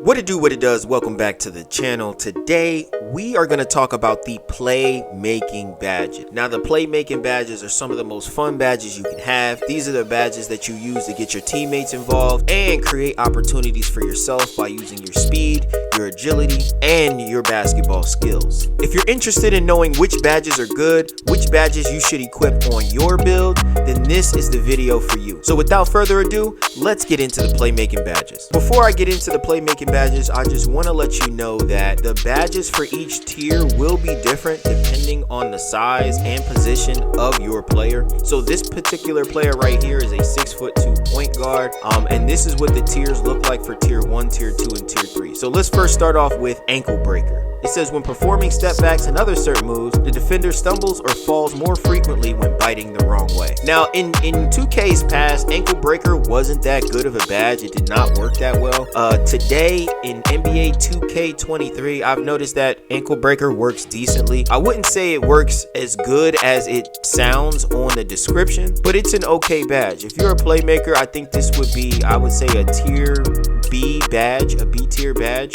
What it do, what it does, welcome back to the channel. Today, we are going to talk about the Playmaking Badges. Now, the Playmaking Badges are some of the most fun badges you can have. These are the badges that you use to get your teammates involved and create opportunities for yourself by using your speed, your agility, and your basketball skills. If you're interested in knowing which badges are good, which badges you should equip on your build, then this is the video for you. So without further ado, let's get into the Playmaking Badges. Before I get into the Playmaking Badges, I just want to let you know that the badges for each tier will be different depending on the size and position of your player. So this particular player right here is a 6'2" point guard, and this is what the tiers look like for tier 1, tier 2, and tier 3. So let's first start off with ankle breaker. It says when performing step backs and other certain moves, the defender stumbles or falls more frequently when biting the wrong way. Now, in 2K's past, ankle breaker wasn't that good of a badge. It did not work that well. Today in NBA 2K23, I've noticed that ankle breaker works decently. I wouldn't say it works as good as it sounds on the description, but it's an okay badge. If you're a playmaker, I think this would be, I would say, a tier B badge, a B tier badge.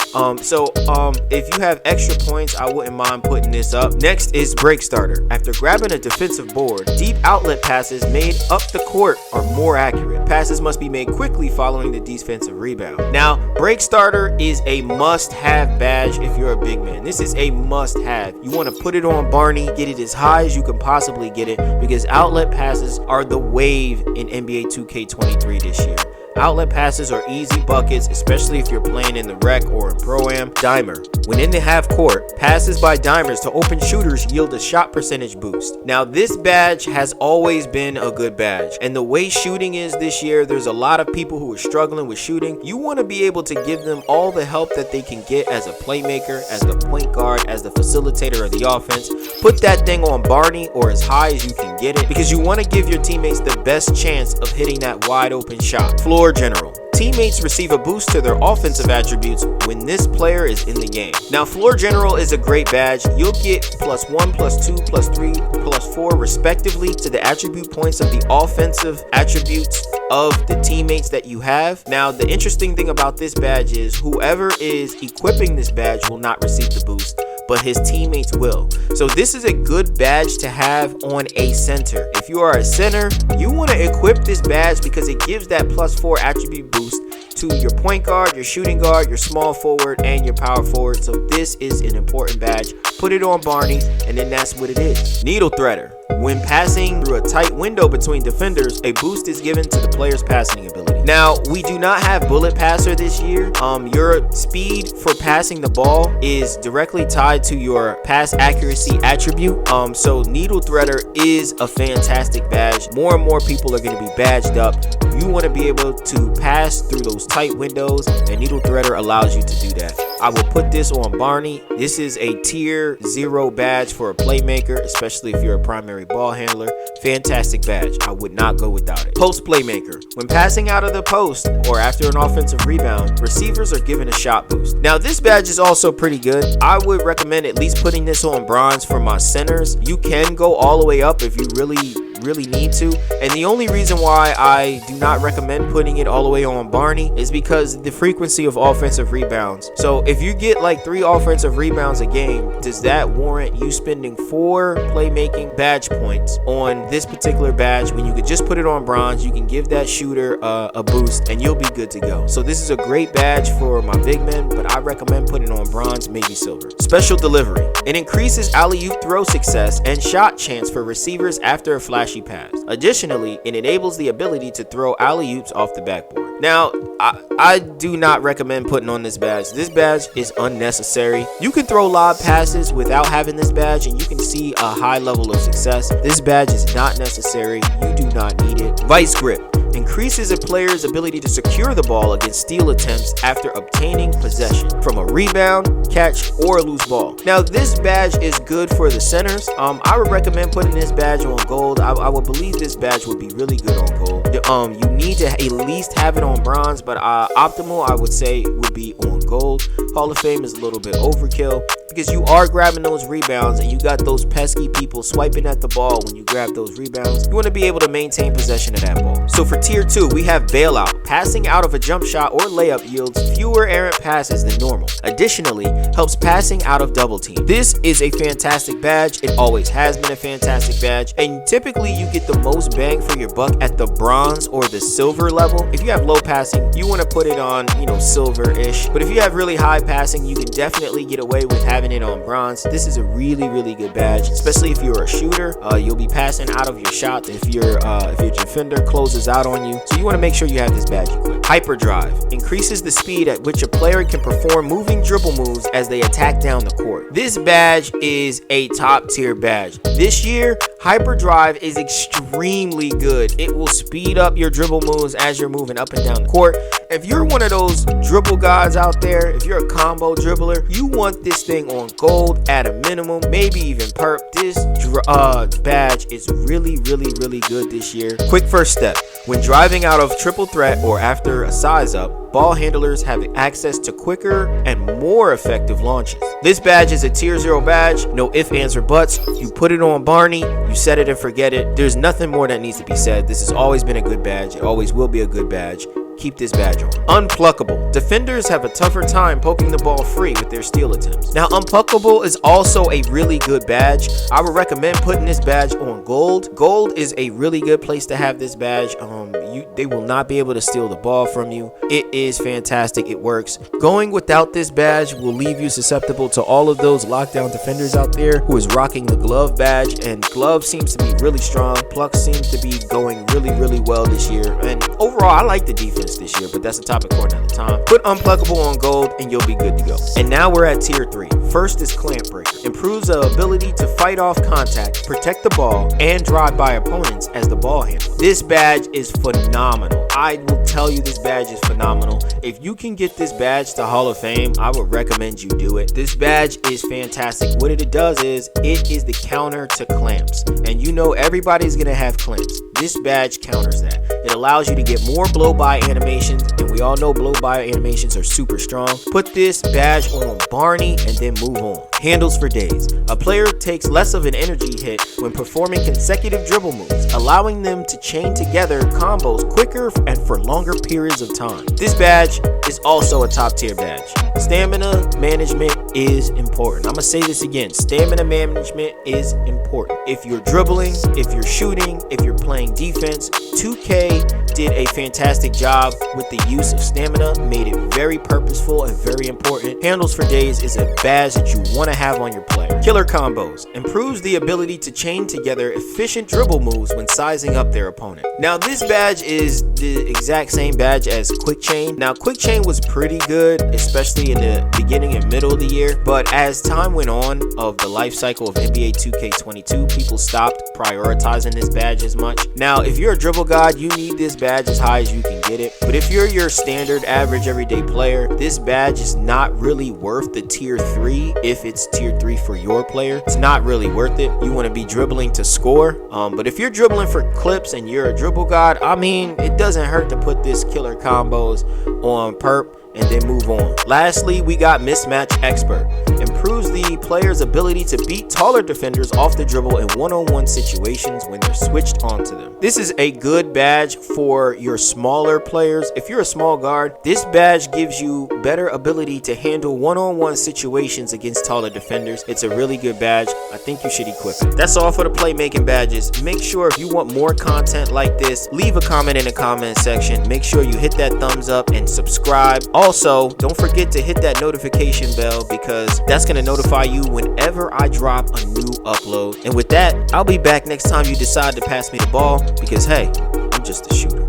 If you have extra points, I wouldn't mind putting this up. Next is break starter. After grabbing a defensive board, deep outlet passes made up the court are more accurate. Passes must be made quickly following the defensive rebound. Now, break starter is a must-have badge if you're a big man. This is a must-have. You want to put it on Barney, get it as high as you can possibly get it, because outlet passes are the wave in NBA 2K23 this year. Outlet passes are easy buckets, especially if you're playing in the rec or in Pro-Am. Dimer. When in the half court, passes by dimers to open shooters yield a shot percentage boost. Now, this badge has always been a good badge, and the way shooting is this year, there's a lot of people who are struggling with shooting. You want to be able to give them all the help that they can get as a playmaker, as the point guard, as the facilitator of the offense. Put that thing on Barney or as high as you can get it, because you want to give your teammates the best chance of hitting that wide open shot. Floor general. Teammates receive a boost to their offensive attributes when this player is in the game. Now, floor general is a great badge. You'll get +1, +2, +3, +4 respectively to the attribute points of the offensive attributes of the teammates that you have. Now, the interesting thing about this badge is whoever is equipping this badge will not receive the boost, but his teammates will. So this is a good badge to have on a center. If you are a center, you want to equip this badge because it gives that +4 attribute boost to your point guard, your shooting guard, your small forward, and your power forward. So this is an important badge. Put it on Barney, and then that's what it is. Needle threader. When passing through a tight window between defenders, a boost is given to the player's passing ability. Now, we do not have bullet passer this year. Your speed for passing the ball is directly tied to your pass accuracy attribute. So needle threader is a fantastic badge. More and more people are going to be badged up. You want to be able to pass through those tight windows, and needle threader allows you to do that. I will put this on Barney. This is a tier 0 badge for a playmaker, especially if you're a primary ball handler. Fantastic badge. I would not go without it. Post playmaker. When passing out of the post or after an offensive rebound, receivers are given a shot boost. Now, this badge is also pretty good. I would recommend at least putting this on bronze for my centers. You can go all the way up if you really need to, and the only reason why I do not recommend putting it all the way on Barney is because the frequency of offensive rebounds. So if you get like 3 offensive rebounds a game, does that warrant you spending 4 playmaking badge points on this particular badge when you could just put it on bronze? You can give that shooter a boost and you'll be good to go. So this is a great badge for my big men, but I recommend putting it on bronze, maybe silver. Special delivery. It increases alley-oop throw success and shot chance for receivers after a flashy pass. Additionally, it enables the ability to throw alley-oops off the backboard. Now, I do not recommend putting on this badge. This badge is unnecessary. You can throw lob passes without having this badge, and you can see a high level of success. This badge is not necessary. You do not need it. Vice grip. Increases a player's ability to secure the ball against steal attempts after obtaining possession from a rebound, catch, or a loose ball. Now, this badge is good for the centers. I would recommend putting this badge on gold. I would believe this badge would be really good on gold. You need to at least have it on bronze, but optimal, I would say, would be on gold. Hall of Fame is a little bit overkill. because you are grabbing those rebounds and you got those pesky people swiping at the ball when you grab those rebounds. You want to be able to maintain possession of that ball. So for tier 2, we have Bailout. Passing out of a jump shot or layup yields fewer errant passes than normal. Additionally, helps passing out of double team. This is a fantastic badge. It always has been a fantastic badge, and typically you get the most bang for your buck at the bronze or the silver level. If you have low passing, you want to put it on, silver-ish. But if you have really high passing, you can definitely get away with having it on bronze. This is a really good badge, especially if you're a shooter. You'll be passing out of your shot if your defender closes out on you. So you want to make sure you have this badge equipped. Hyperdrive increases the speed at which a player can perform moving dribble moves as they attack down the court. This badge is a top tier badge. This year, Hyperdrive is extremely good. It will speed up your dribble moves as you're moving up and down the court. If you're one of those dribble gods out there, if you're a combo dribbler, you want this thing on gold at a minimum, maybe even perp. This badge is really good this year. Quick first step: when driving out of triple threat or after a size up, ball handlers have access to quicker and more effective launches. This badge is a tier 0 badge, no ifs, ands, or buts. You put it on Barney, you set it and forget it. There's nothing more that needs to be said. This has always been a good badge. It always will be a good badge. Keep this badge on. Unpluggable. Defenders have a tougher time poking the ball free with their steal attempts. Now, Unpluggable is also a really good badge. I would recommend putting this badge on gold. Gold is a really good place to have this badge. They will not be able to steal the ball from you. It is fantastic. It works. Going without this badge will leave you susceptible to all of those lockdown defenders out there who is rocking the glove badge, and glove seems to be really strong. Pluck seems to be going really well this year, and overall I like the defense this year, but that's a topic for another time. Put Unpluggable on gold and you'll be good to go. And now we're at tier 3. First is Clamp Breaker. Improves the ability to fight off contact, protect the ball, and drive by opponents as the ball handler. This badge is phenomenal. I will tell you, this badge is phenomenal. If you can get this badge to Hall of Fame, I would recommend you do it. This badge is fantastic. What it does is, it is the counter to clamps. And everybody's gonna have clamps. This badge counters that. It allows you to get more blow-by animations, and we all know blow-by animations are super strong. Put this badge on Barney and then move on. Handles for days. A player takes less of an energy hit when performing consecutive dribble moves, allowing them to chain together combos quicker and for longer periods of time. This badge is also a top tier badge. Stamina management is important. I'm gonna say this again. Stamina management is important. If you're dribbling, if you're shooting, if you're playing defense, 2K did a fantastic job with the use of stamina, made it very purposeful and very important. Handles for days is a badge that you want to have on your player. Killer combos improves the ability to chain together efficient dribble moves when sizing up their opponent. Now, this badge is the exact same badge as Quick Chain. Now, Quick Chain was pretty good, especially in the beginning and middle of the year, but as time went on of the life cycle of NBA 2K22, people stopped prioritizing this badge as much. Now, if you're a dribble god, you need this badge as high as you can get it. But if you're your standard average everyday player, this badge is not really worth the tier 3. If it's tier 3 for your player, it's not really worth it. You want to be dribbling to score. But if you're dribbling for clips and you're a dribble god, it doesn't hurt to put this killer combos on perp and then move on. Lastly, we got Mismatch Expert. Improves the player's ability to beat taller defenders off the dribble in one-on-one situations when they're switched onto them. This is a good badge for your smaller players. If you're a small guard, this badge gives you better ability to handle one-on-one situations against taller defenders. It's a really good badge. I think you should equip it. That's all for the Playmaking Badges. Make sure if you want more content like this, leave a comment in the comment section. Make sure you hit that thumbs up and subscribe. Also, don't forget to hit that notification bell, because that's going to notify you whenever I drop a new upload. And with that, I'll be back next time you decide to pass me the ball, because hey, I'm just a shooter.